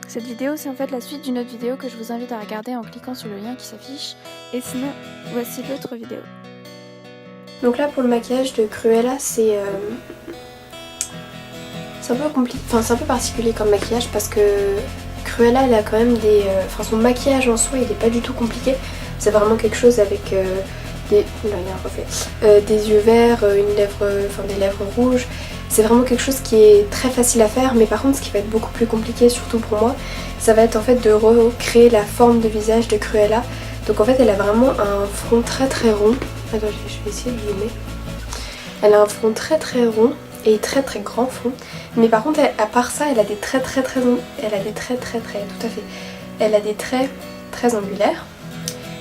Cette vidéo, c'est en fait la suite d'une autre vidéo que je vous invite à regarder en cliquant sur le lien qui s'affiche. Et sinon, voici l'autre vidéo. Donc là, pour le maquillage de Cruella, c'est un peu compliqué, enfin c'est un peu particulier comme maquillage parce que Cruella, elle a quand même des... Enfin son maquillage en soi, il est pas du tout compliqué. C'est vraiment quelque chose avec des... Là, il y a un reflet. Des yeux verts, des lèvres rouges. C'est vraiment quelque chose qui est très facile à faire, mais par contre ce qui va être beaucoup plus compliqué, surtout pour moi, ça va être en fait de recréer la forme de visage de Cruella. Donc en fait elle a vraiment un front très très rond. Attends, je vais essayer de zoomer. Elle a un front très très rond et très très grand front. Mais par contre à part ça, elle a des traits tout à fait. Elle a des traits très angulaires.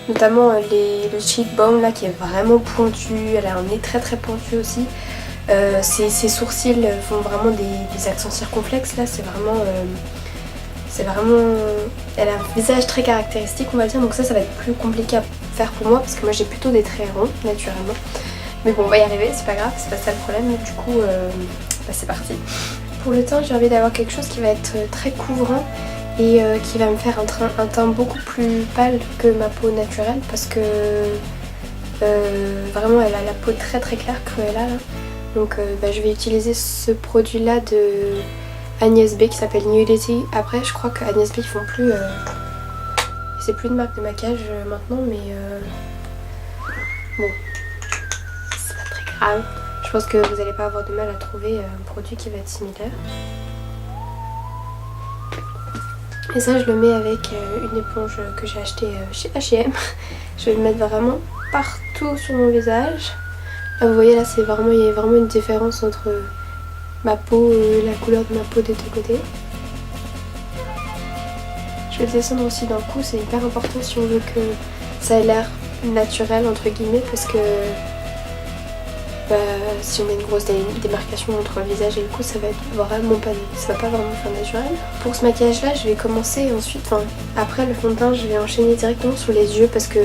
Notamment le cheekbone là qui est vraiment pointu, elle a un nez très très pointu aussi. Ses sourcils font vraiment des accents circonflexes là, c'est vraiment... Elle a un visage très caractéristique on va dire, donc ça va être plus compliqué à faire pour moi parce que moi j'ai plutôt des traits ronds naturellement. Mais bon on va y arriver, c'est pas grave, c'est pas ça le problème, du coup c'est parti. Pour le teint j'ai envie d'avoir quelque chose qui va être très couvrant et qui va me faire un teint beaucoup plus pâle que ma peau naturelle parce que vraiment elle a la peau très très claire, Cruella là. Donc je vais utiliser ce produit là de Agnès B qui s'appelle Nudity. Après je crois qu'Agnès B ils font plus... c'est plus de marque de maquillage maintenant mais bon c'est pas très grave. Je pense que vous n'allez pas avoir de mal à trouver un produit qui va être similaire. Et ça je le mets avec une éponge que j'ai achetée chez H&M. Je vais le mettre vraiment partout sur mon visage. Là, vous voyez là il y a vraiment une différence entre ma peau et la couleur de ma peau des deux côtés. Je vais le descendre aussi d'un coup, c'est hyper important si on veut que ça ait l'air naturel entre guillemets parce que si on a une grosse démarcation entre le visage et le cou, ça va pas vraiment faire naturel. Pour ce maquillage là je vais commencer ensuite, après le fond de teint je vais enchaîner directement sur les yeux parce que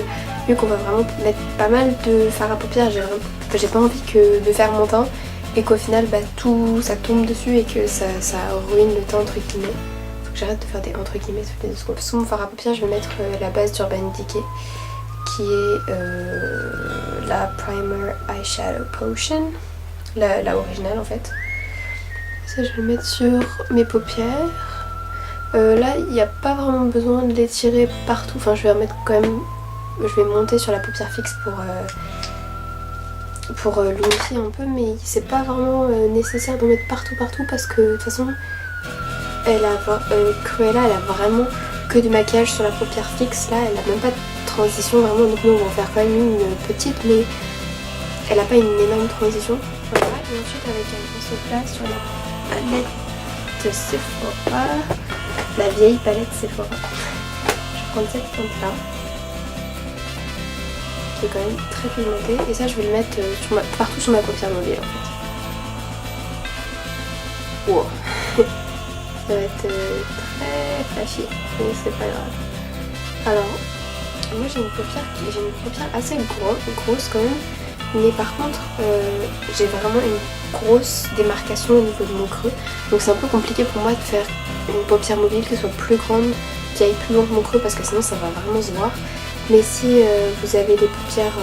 vu qu'on va vraiment mettre pas mal de fard à paupières, j'ai pas envie de faire mon teint et qu'au final tout ça tombe dessus et que ça ruine le teint entre guillemets. Faut que j'arrête de faire des entre guillemets toutes les 2 secondes. Sous mon fard à paupières je vais mettre la base d'Urban Decay qui est la Primer Eyeshadow Potion, la originale en fait. Ça je vais le mettre sur mes paupières. Là il n'y a pas vraiment besoin de l'étirer partout, enfin je vais remettre quand même, je vais monter sur la paupière fixe pour l'unifier un peu, mais c'est pas vraiment nécessaire d'en mettre partout parce que de toute façon Cruella elle a vraiment que du maquillage sur la paupière fixe, là elle a même pas de transition vraiment, donc nous on va en faire quand même une petite mais elle a pas une énorme transition. Voilà, et ensuite avec un pinceau plat sur la palette de Sephora, la vieille palette Sephora, je vais prendre cette teinte là qui est quand même très pigmentée et ça je vais le mettre partout sur ma paupière mobile en fait. Wow. Ça va être très flashy mais c'est pas grave. Alors moi j'ai une paupière assez grosse quand même, mais par contre j'ai vraiment une grosse démarcation au niveau de mon creux, donc c'est un peu compliqué pour moi de faire une paupière mobile qui soit plus grande, qui aille plus loin que mon creux parce que sinon ça va vraiment se voir. Mais si vous avez des paupières,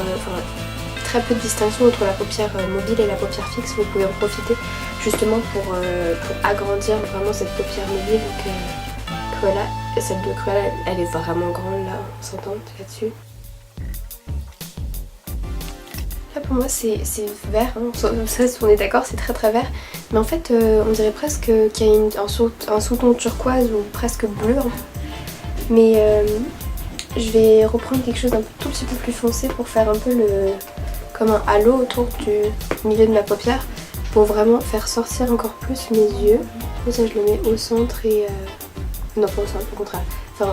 très peu de distinction entre la paupière mobile et la paupière fixe, vous pouvez en profiter justement pour agrandir vraiment cette paupière mobile. Donc Cruella, celle de Cruella elle est vraiment grande là, on s'entend là-dessus. Là pour moi c'est vert, hein. Ça si on est d'accord c'est très très vert, mais en fait on dirait presque qu'il y a un sous-ton turquoise ou presque bleu, hein. Mais je vais reprendre quelque chose d'un tout petit peu plus foncé pour faire un peu comme un halo autour du milieu de ma paupière pour vraiment faire sortir encore plus mes yeux. Et ça je le mets au centre et... non pas au centre, au contraire. Enfin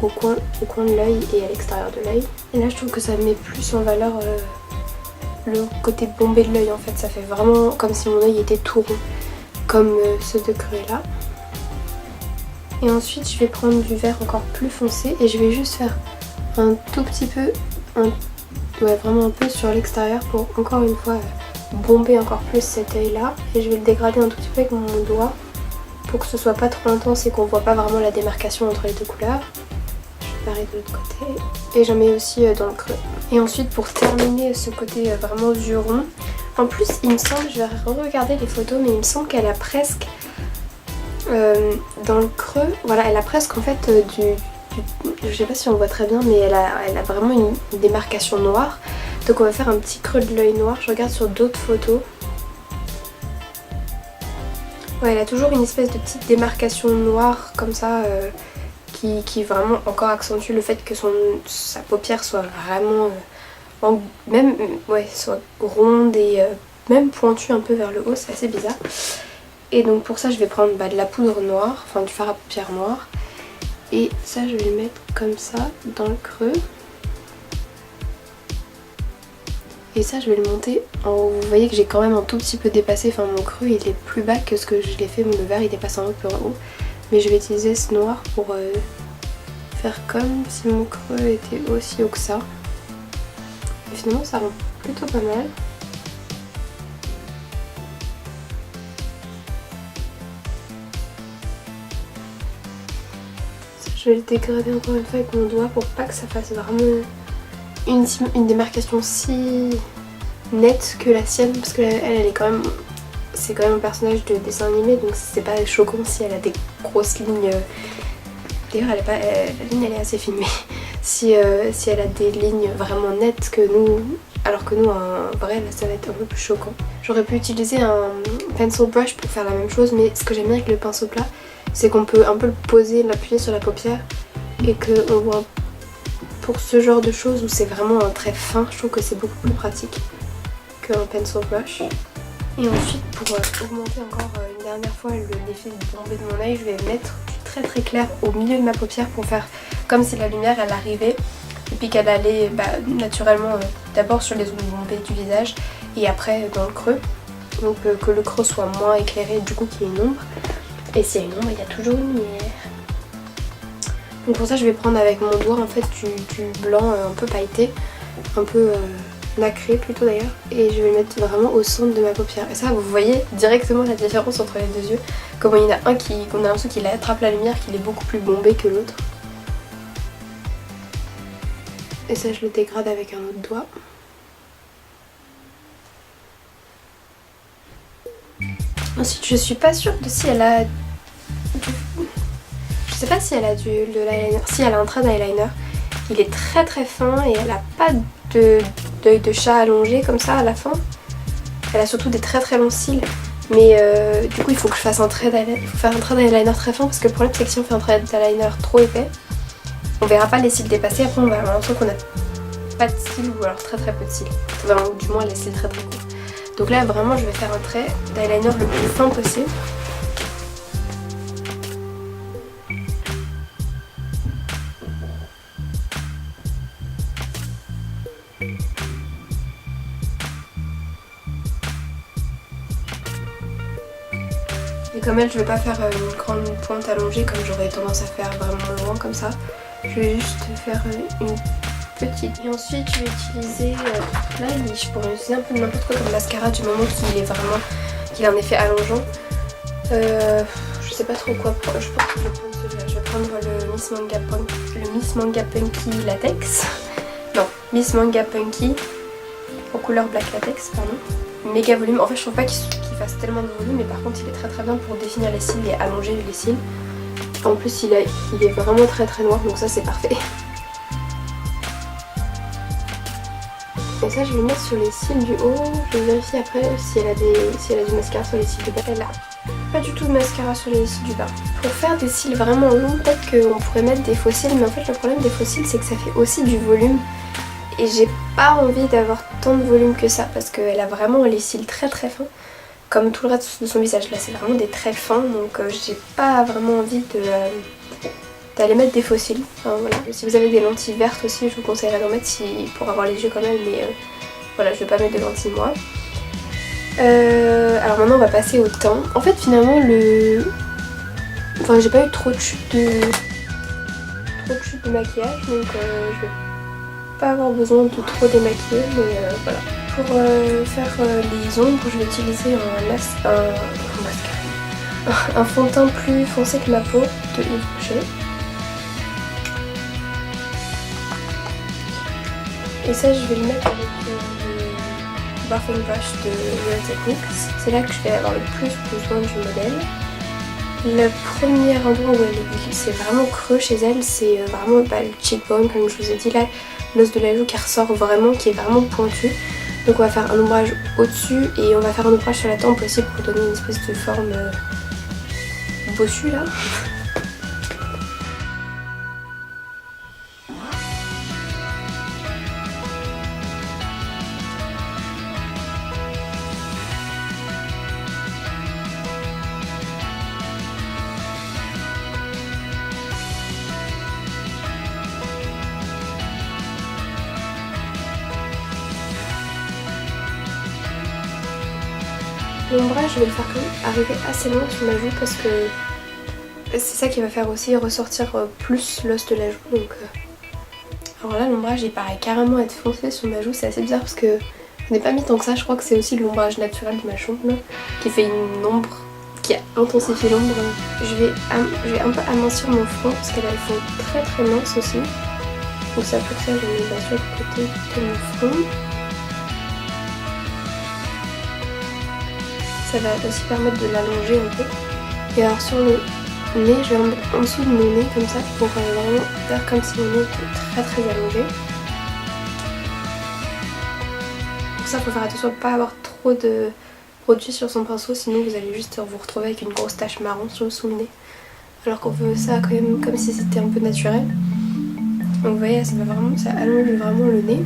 au coin de l'œil et à l'extérieur de l'œil. Et là je trouve que ça met plus en valeur le côté bombé de l'œil en fait. Ça fait vraiment comme si mon œil était tout rond. Comme ceux de Cruella. Et ensuite je vais prendre du vert encore plus foncé et je vais juste faire un tout petit peu, vraiment un peu sur l'extérieur pour encore une fois bomber encore plus cet œil là. Et je vais le dégrader un tout petit peu avec mon doigt pour que ce soit pas trop intense et qu'on voit pas vraiment la démarcation entre les deux couleurs. Je vais pareil de l'autre côté. Et j'en mets aussi dans le creux. Et ensuite pour terminer ce côté vraiment yeux ronds, en plus il me semble, je vais re-regarder les photos, mais il me semble qu'elle a presque dans le creux, voilà, elle a presque en fait je sais pas si on voit très bien, mais elle a vraiment une démarcation noire. Donc on va faire un petit creux de l'œil noir. Je regarde sur d'autres photos. Ouais, elle a toujours une espèce de petite démarcation noire comme ça qui vraiment encore accentue le fait que sa paupière soit vraiment même soit ronde et même pointue un peu vers le haut. C'est assez bizarre. Et donc pour ça je vais prendre de la poudre noire, enfin du fard à paupières noir. Et ça je vais le mettre comme ça dans le creux. Et ça je vais le monter en haut. Vous voyez que j'ai quand même un tout petit peu dépassé, enfin mon creux il est plus bas que ce que je l'ai fait, le vert il dépasse un peu en haut. Mais je vais utiliser ce noir pour faire comme si mon creux était aussi haut que ça. Et finalement ça rend plutôt pas mal. Je vais le dégrader encore une fois avec mon doigt pour pas que ça fasse vraiment une démarcation si nette que la sienne, parce que elle est quand même, c'est quand même un personnage de dessin animé, donc c'est pas choquant si elle a des grosses lignes. D'ailleurs la ligne elle est assez fine, mais si elle a des lignes vraiment nettes que nous, alors que nous en vrai là ça va être un peu plus choquant. J'aurais pu utiliser un pencil brush pour faire la même chose, mais ce que j'aime bien avec le pinceau plat, c'est qu'on peut un peu le poser, l'appuyer sur la paupière et qu'on voit. Pour ce genre de choses où c'est vraiment un trait fin, je trouve que c'est beaucoup plus pratique qu'un pencil brush. Et ensuite pour augmenter encore une dernière fois l'effet bombé de mon œil, je vais mettre du très très clair au milieu de ma paupière pour faire comme si la lumière elle arrivait et puis qu'elle allait naturellement d'abord sur les zones bombées du visage et après dans le creux. Donc que le creux soit moins éclairé, du coup qu'il y ait une ombre. Et s'il y a une ombre, il y a toujours une lumière. Donc pour ça je vais prendre avec mon doigt en fait du blanc un peu pailleté, un peu nacré plutôt d'ailleurs, et je vais le mettre vraiment au centre de ma paupière. Et ça vous voyez directement la différence entre les deux yeux, comment il y en a un qu'on a l'impression qu'il attrape la lumière, qu'il est beaucoup plus bombé que l'autre. Et ça je le dégrade avec un autre doigt. Ensuite je suis pas sûre de si elle a Je sais pas si elle a de l'eyeliner. Si elle a un trait d'eyeliner, il est très très fin et elle a pas d'œil de chat allongé comme ça à la fin. Elle a surtout des très très longs cils. Mais du coup il faut que je fasse un trait d'eyeliner. Il faut faire un trait d'eyeliner très fin parce que le problème c'est que si on fait un trait d'eyeliner trop épais, on verra pas les cils dépasser. Après on va avoir l'impression qu'on a pas de cils ou alors très très peu de cils. Enfin, ou du moins les cils très très courts. Donc là vraiment je vais faire un trait d'eyeliner le plus fin possible. Et comme elle, je vais pas faire une grande pointe allongée comme j'aurais tendance à faire vraiment loin comme ça. Je vais juste faire une petite. Et ensuite, je vais utiliser la niche pour utiliser un peu de n'importe quoi comme mascara du moment qu'il a un effet allongeant. Je sais pas trop quoi prendre. Je pense que je vais prendre celui-là. Je vais prendre le Miss Manga Punky Latex. Non, Miss Manga Punky en couleur Black Latex, pardon. Méga volume. En fait, je trouve pas qu'il fasse tellement de volume, mais par contre, il est très très bien pour définir les cils et allonger les cils. En plus, il est vraiment très très noir, donc ça c'est parfait. Et ça, je vais le mettre sur les cils du haut. Je vais vérifier après si elle a du mascara sur les cils du bas. Elle a pas du tout de mascara sur les cils du bas. Pour faire des cils vraiment longs, peut-être qu'on pourrait mettre des faux cils, mais en fait, le problème des faux cils, c'est que ça fait aussi du volume. Et j'ai pas envie d'avoir tant de volume que ça parce qu'elle a vraiment les cils très très fins comme tout le reste de son visage. Là c'est vraiment des traits fins, donc j'ai pas vraiment envie d'aller mettre des faux cils. Enfin, voilà. Si vous avez des lentilles vertes aussi, je vous conseillerais d'en mettre pour avoir les yeux comme elle, mais voilà, je vais pas mettre de lentilles moi. Alors maintenant on va passer au teint. En fait finalement j'ai pas eu trop de chute de maquillage, donc je vais pas avoir besoin de trop démaquiller, mais voilà. Pour faire les ombres, je vais utiliser un un fond de teint plus foncé que ma peau de Yves Rocher. Et ça, je vais le mettre avec le Buffing Brush de Real Techniques. C'est là que je vais avoir le plus besoin du modèle. Le premier endroit où c'est vraiment creux chez elle, c'est vraiment le cheekbone, comme je vous ai dit là, l'os de la joue qui ressort vraiment, qui est vraiment pointu. Donc on va faire un ombrage au-dessus et on va faire un ombrage sur la tempe aussi pour donner une espèce de forme bossue là. L'ombrage, je vais le faire quand même arriver assez loin sur ma joue parce que c'est ça qui va faire aussi ressortir plus l'os de la joue. Donc, alors là, l'ombrage il paraît carrément être foncé sur ma joue, c'est assez bizarre parce que je n'ai pas mis tant que ça. Je crois que c'est aussi l'ombrage naturel de ma joue là, qui fait une ombre, qui intensifie l'ombre. Je vais un peu amincir mon front parce qu'elle a le fond très très mince aussi. Donc ça pour ça, je vais mettre sur le côté de mon front. Ça va aussi permettre de l'allonger un peu. Et alors sur le nez, je vais en mettre en dessous de mon nez comme ça pour vraiment faire comme si mon nez était très très allongé. Pour ça, il faut faire attention à ne pas avoir trop de produit sur son pinceau, sinon vous allez juste vous retrouver avec une grosse tache marron sous le nez. Alors qu'on veut ça quand même comme si c'était un peu naturel. Donc vous voyez, ça allonge vraiment le nez.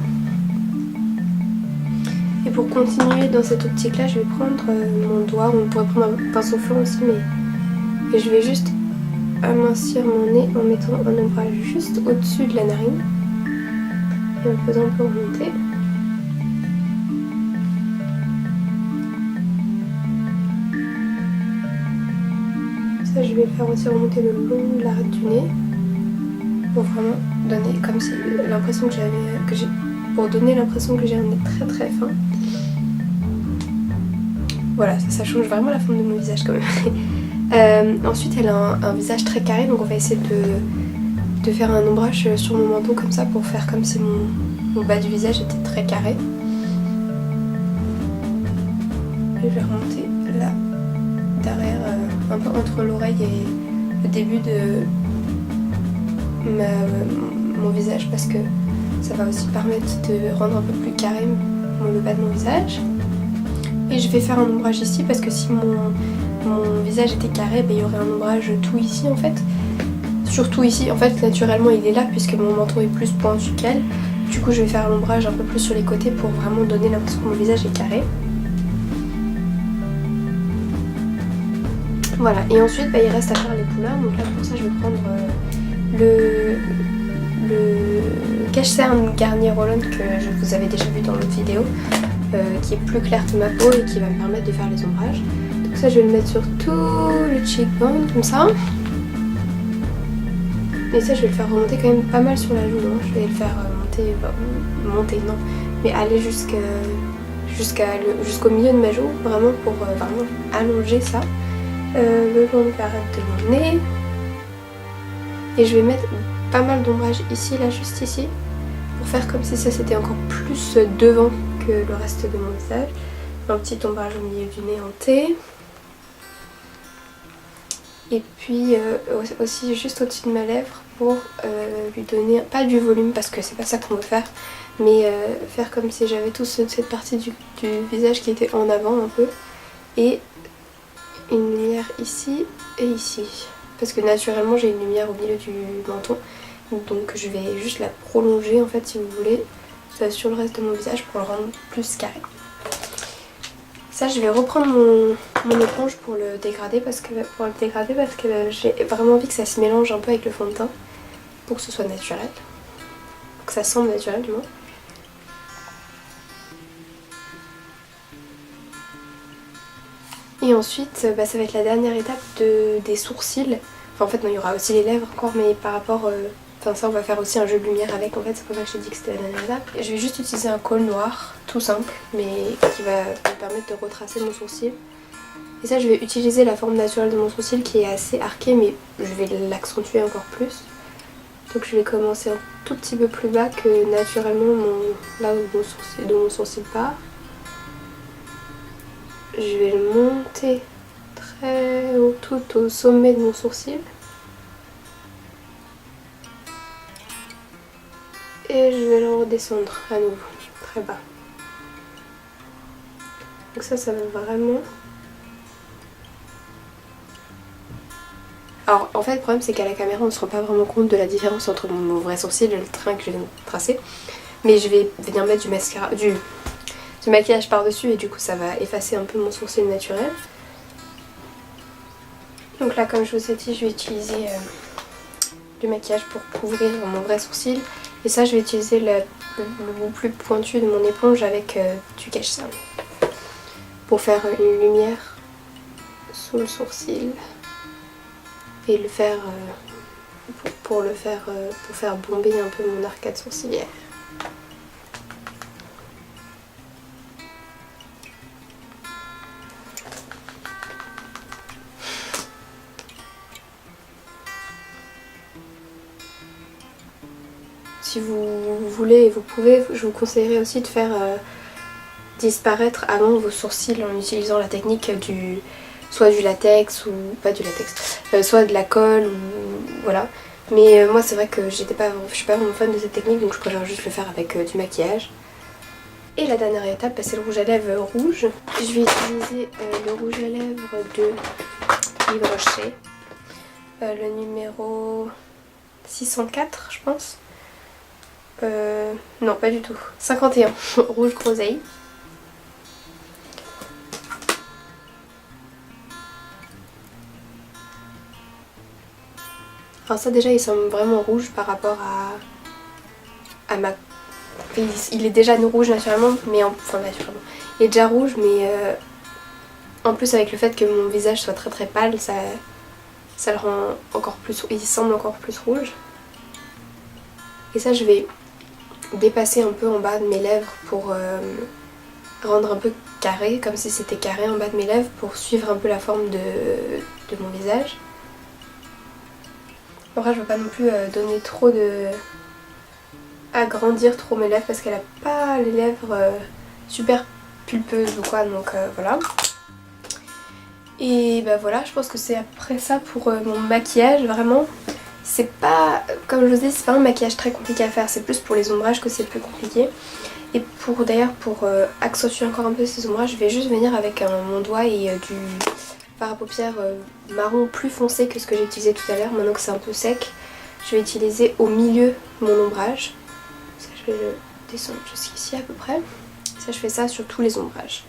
Et pour continuer dans cette optique là, je vais prendre mon doigt, on pourrait prendre un pinceau flanc aussi, mais je vais juste amincir mon nez en mettant un ombrage juste au-dessus de la narine et en faisant un peu remonter. Ça, je vais faire aussi remonter le long de l'arête du nez pour vraiment donner comme si l'impression pour donner l'impression que j'ai un nez très très fin. Voilà, ça change vraiment la forme de mon visage quand même. Ensuite, elle a un visage très carré, donc on va essayer de faire un ombrage sur mon menton comme ça pour faire comme si mon bas du visage était très carré. Et je vais remonter là, derrière, un peu entre l'oreille et le début de mon visage parce que ça va aussi permettre de rendre un peu plus carré le bas de mon visage. Et je vais faire un ombrage ici parce que si mon visage était carré, il y aurait un ombrage tout ici en fait. Surtout ici, en fait naturellement il est là puisque mon menton est plus pointu qu'elle. Du coup je vais faire l'ombrage un peu plus sur les côtés pour vraiment donner l'impression que mon visage est carré. Voilà, et ensuite il reste à faire les couleurs. Donc là pour ça je vais prendre le cache-cerne Garnier Roll-On que je vous avais déjà vu dans l'autre vidéo. Qui est plus clair que ma peau et qui va me permettre de faire les ombrages. Donc ça je vais le mettre sur tout le cheekbone comme ça. Et ça je vais le faire remonter quand même pas mal sur la joue. Hein. Je vais le faire monter non, mais aller jusqu'au milieu de ma joue, vraiment pour vraiment allonger ça. Le long de l'arête de mon nez. Et je vais mettre pas mal d'ombrage ici, là juste ici, pour faire comme si ça c'était encore plus devant que le reste de mon visage. Un petit ombrage au milieu du nez en T. Et puis aussi juste au-dessus de ma lèvre pour lui donner, pas du volume parce que c'est pas ça qu'on veut faire, mais faire comme si j'avais toute cette partie du visage qui était en avant un peu. Et une lumière ici et ici. Parce que naturellement j'ai une lumière au milieu du menton. Donc je vais juste la prolonger en fait si vous voulez sur le reste de mon visage pour le rendre plus carré. Ça je vais reprendre mon éponge pour le dégrader parce que j'ai vraiment envie que ça se mélange un peu avec le fond de teint pour que ce soit naturel. Pour que ça semble naturel du moins. Et ensuite ça va être la dernière étape des sourcils. Enfin en fait non, il y aura aussi les lèvres encore, mais par rapport... Enfin ça on va faire aussi un jeu de lumière avec en fait, c'est pour ça que je t'ai dit que c'était la dernière étape. Je vais juste utiliser un col noir tout simple mais qui va me permettre de retracer mon sourcil. Et Et ça je vais utiliser la forme naturelle de mon sourcil qui est assez arquée mais je vais l'accentuer encore plus. Donc je vais commencer un tout petit peu plus bas que naturellement là où mon sourcil part. Je vais le monter très haut, tout au sommet de mon sourcil. Et je vais le redescendre à nouveau, très bas. Donc ça va vraiment... Alors en fait le problème c'est qu'à la caméra on ne se rend pas vraiment compte de la différence entre mon vrai sourcil et le trait que je viens de tracer. Mais je vais venir mettre du mascara, du maquillage par dessus et du coup ça va effacer un peu mon sourcil naturel. Donc là comme je vous ai dit je vais utiliser du maquillage pour couvrir mon vrai sourcil. Et ça je vais utiliser le bout plus pointu de mon éponge avec du cache-cerne pour faire une lumière sous le sourcil. Et le faire pour faire bomber un peu mon arcade sourcilière. Si vous voulez et vous pouvez, je vous conseillerais aussi de faire disparaître avant vos sourcils en utilisant la technique soit du latex ou pas du latex, soit de la colle ou voilà. Mais moi c'est vrai que je suis pas vraiment fan de cette technique donc je préfère juste le faire avec du maquillage. Et la dernière étape c'est le rouge à lèvres rouge. Je vais utiliser le rouge à lèvres de Yves Rocher, le numéro 604 je pense. Non pas du tout, 51, rouge groseille. Alors ça déjà il semble vraiment rouge par rapport à ma... Il est déjà rouge naturellement, mais enfin naturellement. Il est déjà rouge mais en plus avec le fait que mon visage soit très très pâle, ça le rend encore plus... il semble encore plus rouge. Et ça je vais dépasser un peu en bas de mes lèvres pour rendre un peu carré, comme si c'était carré en bas de mes lèvres pour suivre un peu la forme de mon visage. Après je veux pas non plus donner trop de... agrandir trop mes lèvres parce qu'elle a pas les lèvres super pulpeuses ou quoi donc voilà. Et bah voilà, je pense que c'est après ça pour mon maquillage vraiment. C'est pas, comme je vous dis, c'est pas un maquillage très compliqué à faire, c'est plus pour les ombrages que c'est plus compliqué. Et d'ailleurs pour accentuer encore un peu ces ombrages, je vais juste venir avec mon doigt et du fard à paupières marron plus foncé que ce que j'ai utilisé tout à l'heure. Maintenant que c'est un peu sec, je vais utiliser au milieu mon ombrage. Ça, je vais le descendre jusqu'ici à peu près. Ça, je fais ça sur tous les ombrages.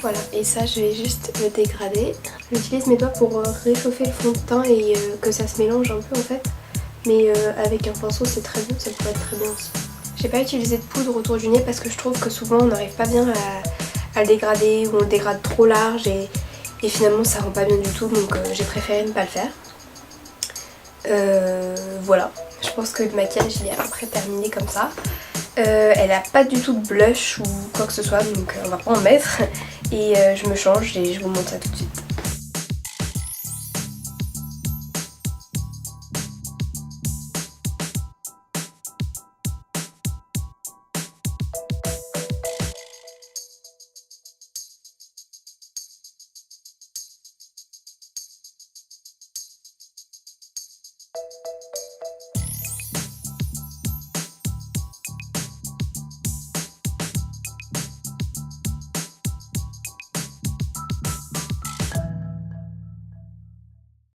Voilà, et ça je vais juste le dégrader. J'utilise mes doigts pour réchauffer le fond de teint et que ça se mélange un peu en fait. Mais avec un pinceau c'est très bon, ça pourrait être très bien aussi. J'ai pas utilisé de poudre autour du nez parce que je trouve que souvent on n'arrive pas bien à le dégrader ou on le dégrade trop large et finalement ça rend pas bien du tout donc j'ai préféré ne pas le faire. Voilà, je pense que le maquillage il est à peu près terminé comme ça. Elle a pas du tout de blush ou quoi que ce soit donc on va pas en mettre et je me change et je vous montre ça tout de suite.